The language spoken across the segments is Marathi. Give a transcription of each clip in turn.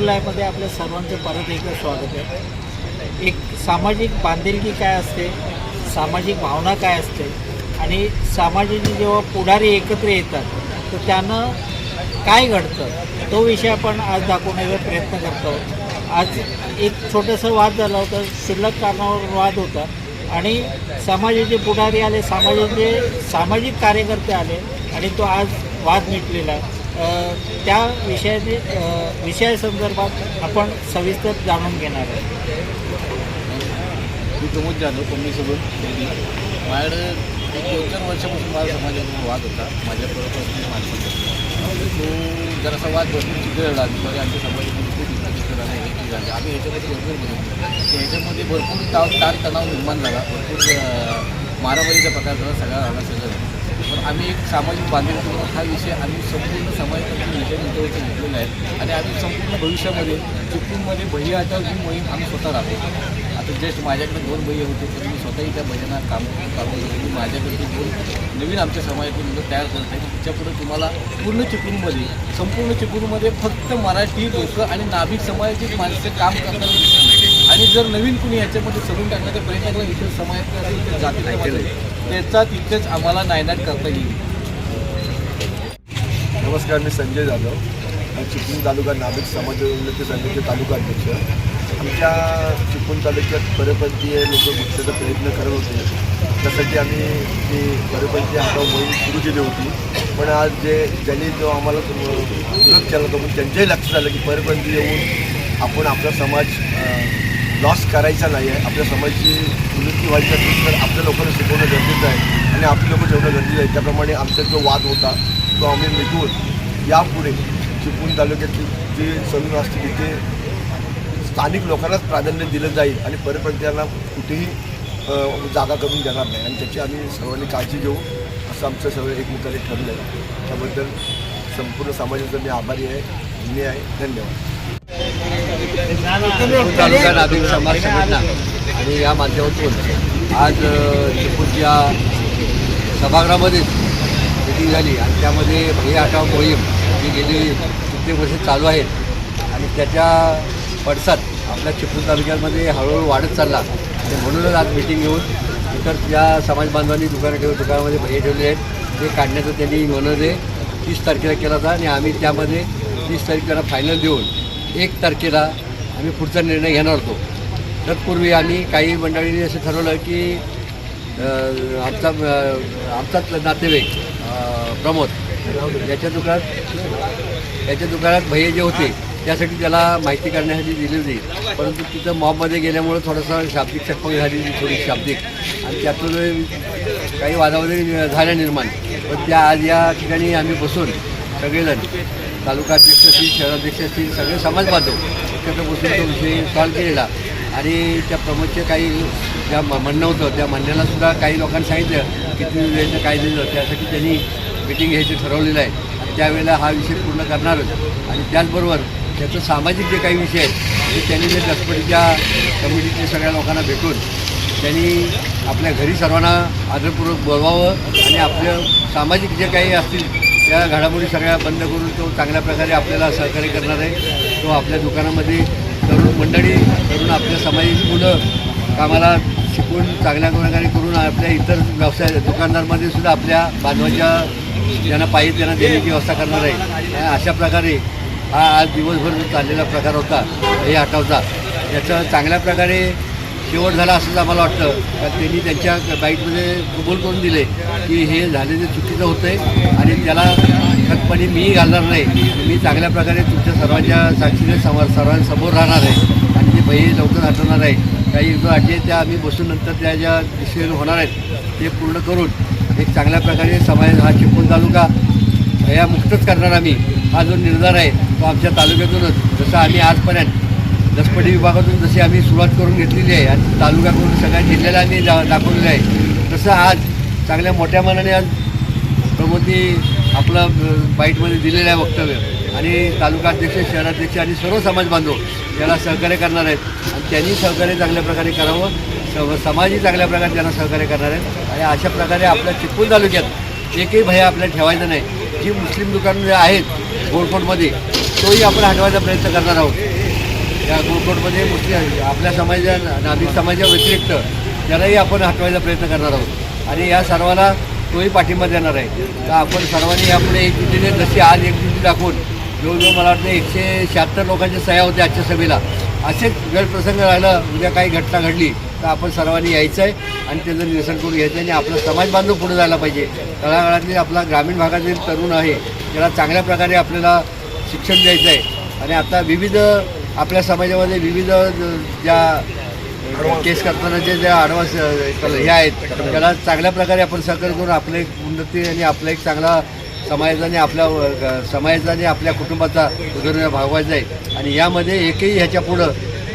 लाईव्हमध्ये आपल्या सर्वांचं परत एकदा स्वागत आहे। एक सामाजिक बांधिलकी काय असते, सामाजिक भावना काय असते आणि समाजाचे जेव्हा पुढारी एकत्र येतात तर त्यानं काय घडतं तो विषय आपण आज दाखवण्याचा प्रयत्न करतो। आज एक छोटंसं वाद झाला होता, क्षुल्लक कारणावर वाद होता आणि समाजाचे पुढारी आले, समाजाचे सामाजिक कार्यकर्ते आले आणि तो आज वाद मिटलेला आहे। त्या विषयासंदर्भात आपण सविस्तर जाणून घेणार आहे। मी प्रमोद जाधव कम्युनिस्टसोबत माझ्याकडे एक 2-4 वर्षापासून माझा समाजाचा वाद होता। माझ्याबरोबर माणसांचा तो जरासा वाद भरपूर चिघळला आणि आमच्या समाजामध्ये खूप इतकं झालं हे झालं। आम्ही ह्याच्यामध्ये भरपूर बघितलं, ह्याच्यामध्ये भरपूर ताण तणाव निर्माण झाला, भरपूर मारामारीचा प्रकार झाला, सगळा झाला सगळं। पण आम्ही एक सामाजिक बांधिलकी हा विषय आम्ही संपूर्ण समाजातील विषय इंटरव्ह्यूचा घेतलेला आहे आणि आम्ही संपूर्ण भविष्यामध्ये चिपळूणमध्ये भैया हटाव ही मोहीम आम्ही स्वतः राहतो। आता जस्ट माझ्याकडे 2 भैया होते, तर मी स्वतःही त्या भैयांना काम होतं की माझ्याकडे 2 नवीन आमच्या समाजातील मुलं तयार करत आहे की तिच्यापुढे तुम्हाला पूर्ण चिपळूणमध्ये संपूर्ण चिपळूणमध्ये फक्त मराठी लोक आणि नाभिक समाजाची माणसं काम करताना दिसतात आणि जर नवीन कुणी ह्याच्यामध्ये सरून टाकण्याचा प्रयत्न केला इतर समाजात इतर जाती त्याचा तिथेच आम्हाला नायनाट करता येईल। नमस्कार, मी संजय जाधव, चिपळूण तालुका नाभिक समाज उन्नती समितीचे तालुका अध्यक्ष। आमच्या चिपळूण तालुक्यात परप्रांतीय लोक घुसण्याचा प्रयत्न करत होते, त्यासाठी आम्ही ती परप्रांतीय हटाव मोहीम सुरू केली होती। पण आज ज्यांनी जो आम्हाला विरोध केला होता, पण त्यांच्याही लक्षात आलं की परप्रांतीय येऊन आपण आपला समाज लॉस करायचा नाही आहे। आपल्या समाजाची उन्नती व्हायची असेल तर आपल्या लोकांना शिकवणं गरजेचं आहे आणि आपली लोकं ठेवणं गरजेचं आहे। त्याप्रमाणे आमचा जो वाद होता तो आम्ही मिटवून यापुढे चिपळूण तालुक्यातली जी जमीन असते तिथे स्थानिक लोकांनाच प्राधान्य दिलं जाईल आणि परप्रांतीयांना कुठेही जागा करून देणार नाही आणि त्याची आम्ही सर्वांनी काळजी घेऊ असं आमचं सगळं एकमेकांनी ठरलं आहे। त्याबद्दल संपूर्ण समाजाचा मी आभारी आहे, ऋणी आहे। धन्यवाद। तालुका नाभिक समाज संघटना आणि या माध्यमातून आज चिपळूणच्या सभागृहामध्येच मिटिंग झाली आणि त्यामध्ये भैया हटाव मोहीम ही गेली कित्येक वर्ष चालू आहेत आणि त्याच्या पडसाद आपल्या चिपळूण तालुक्यामध्ये हळूहळू वाढत चालला आणि म्हणूनच आज मिटिंग घेऊन इतर ज्या समाज बांधवांनी दुकानामध्ये भैया ठेवले आहेत ते काढण्याचं त्यांनी मनोदय 30 तारखेला केला होता आणि आम्ही त्यामध्ये 30 तारखेला फायनल देऊन 1 तारखेला आम्ही पुढचा निर्णय घेणार होतो। तत्पूर्वी आम्ही काही मंडळींनी असं ठरवलं की आमचाच नातेवाईक प्रमोद याच्या दुकानात भैया जे होते त्यासाठी त्याला माहिती काढण्यासाठी दिली होती, परंतु तिथं मॉबमध्ये गेल्यामुळं थोडासा शाब्दिक चकमक झाली, थोडी शाब्दिक, आणि त्यातून काही वादावादी झाल्या निर्माण। पण त्या आज या ठिकाणी आम्ही बसून सगळेजण तालुका अध्यक्ष असतील, शहराध्यक्ष असतील, सगळे समाज बांधव एकत्र बसून तो विषय सॉल्व केलेला आणि त्या प्रमोदचे काही ज्या म्हणणं होतं त्या म्हणण्यालासुद्धा काही लोकांनी सांगितलं किती वेळेचं काय दिलं, त्यासाठी त्यांनी मिटिंग घ्यायचं ठरवलेलं आहे आणि त्यावेळेला हा विषय पूर्ण करणारच। आणि त्याचबरोबर त्याचं सामाजिक जे काही विषय आहेत ते त्यांनी जे दसपडीच्या कमिटीचे सगळ्या लोकांना भेटून त्यांनी आपल्या घरी सर्वांना आदरपूर्वक बोलवावं आणि आपलं सामाजिक जे काही असतील त्या घडामोडी सगळ्या बंद करून तो चांगल्या प्रकारे आपल्याला सहकार्य करणार आहे। तो आपल्या दुकानामध्ये तरुण मंडळी करून आपल्या समाजाची मुलं कामाला शिकून चांगल्या प्रकारे करून आपल्या इतर व्यवसाय दुकानदारमध्ये सुद्धा आपल्या बांधवांच्या ज्यांना पाहिजे त्यांना देण्याची व्यवस्था करणार आहे। अशा प्रकारे हा आज दिवसभर जो चाललेला प्रकार होता हे हटावचा, त्याचा चांगल्या प्रकारे शेवट झाला असंच आम्हाला वाटतं। कारण त्यांनी त्यांच्या बाईटमध्ये कबूल करून दिले की हे झालेलं चुकीचं होतं आहे आणि त्याला खतपणी मीही घालणार नाही, मी चांगल्या प्रकारे तुमच्या सर्वांच्या साक्षीने सर्वांसमोर राहणार आहे आणि ते भैया लवकर हटवणार आहे। काही जो अटी आहेत त्या आम्ही बसून नंतर त्या ज्या डिसिजन होणार आहेत ते पूर्ण करून एक चांगल्या प्रकारे समाज हा चिपळूण तालुका भैया मुक्तच करणार आम्ही, हा जो निर्धार आहे तो आमच्या तालुक्यातूनच जसं आम्ही आजपर्यंत दसपडी विभागातून जशी आम्ही सुरुवात करून घेतलेली आहे आणि तालुक्याकडून सगळ्या जिल्ह्याला आम्ही दाखवलेलं आहे, तसं आज चांगल्या मोठ्या मनाने आज प्रमोदनी आपलं बाईटमध्ये दिलेलं आहे वक्तव्य आणि तालुका अध्यक्ष, शहराध्यक्ष आणि सर्व समाज बांधव त्याला सहकार्य करणार आहेत आणि त्यांनी सहकार्य चांगल्या प्रकारे करावं, समाजही चांगल्या प्रकारे त्यांना सहकार्य करणार आहेत आणि अशा प्रकारे आपल्या चिपळूण तालुक्यात एकही भैया आपल्याला ठेवायचा नाही। जी मुस्लिम दुकानं आहेत गोलकोटमध्ये तोही आपण हटवायचा प्रयत्न करणार आहोत। या गोलकोटमध्ये मुस्लिम आपल्या समाजा नाभिक समाजा व्यतिरिक्त त्यालाही आपण हटवायचा प्रयत्न करणार आहोत आणि या सर्वाला तोही पाठिंबा देणार आहे. तर आपण सर्वांनी यापुढे एकजुटीने जशी आज एकजुटी दाखवून जवळजवळ मला वाटतं 176 लोकांच्या सह्या होत्या आजच्या सभेला. असेच गैरप्रसंग राहिला, उद्या काही घटना घडली तर आपण सर्वांनी यायचं आहे आणि त्याचं निरसन करून घ्यायचं आहे आणि आपला समाज बांधव पुढे जायला पाहिजे. तळागाळातली आपला ग्रामीण भागातील तरुण आहे त्याला चांगल्या प्रकारे आपल्याला शिक्षण द्यायचं आहे आणि आता विविध आपल्या समाजामध्ये विविध ज्या केस करताना ज्या ॲडव्हान्स हे आहेत त्याला चांगल्या प्रकारे आपण सहकार्य करून आपलं एक उन्नती आणि आपला एक चांगला समाजाने आपल्या कुटुंबाचा उदरनिर्वाह भागवायचा आहे आणि यामध्ये एकही ह्याच्या पुढं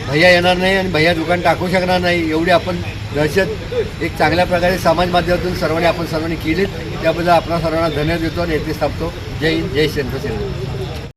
भैया येणार नाही आणि भैया दुकान टाकू शकणार नाही एवढी आपण दहशत एक चांगल्या प्रकारे समाज माध्यमातून सर्वांनी केलीत. त्याबद्दल आपल्या सर्वांना धन्यवाद देतो आणि येथे थांबतो. जय हिंद, जय सेंद्र.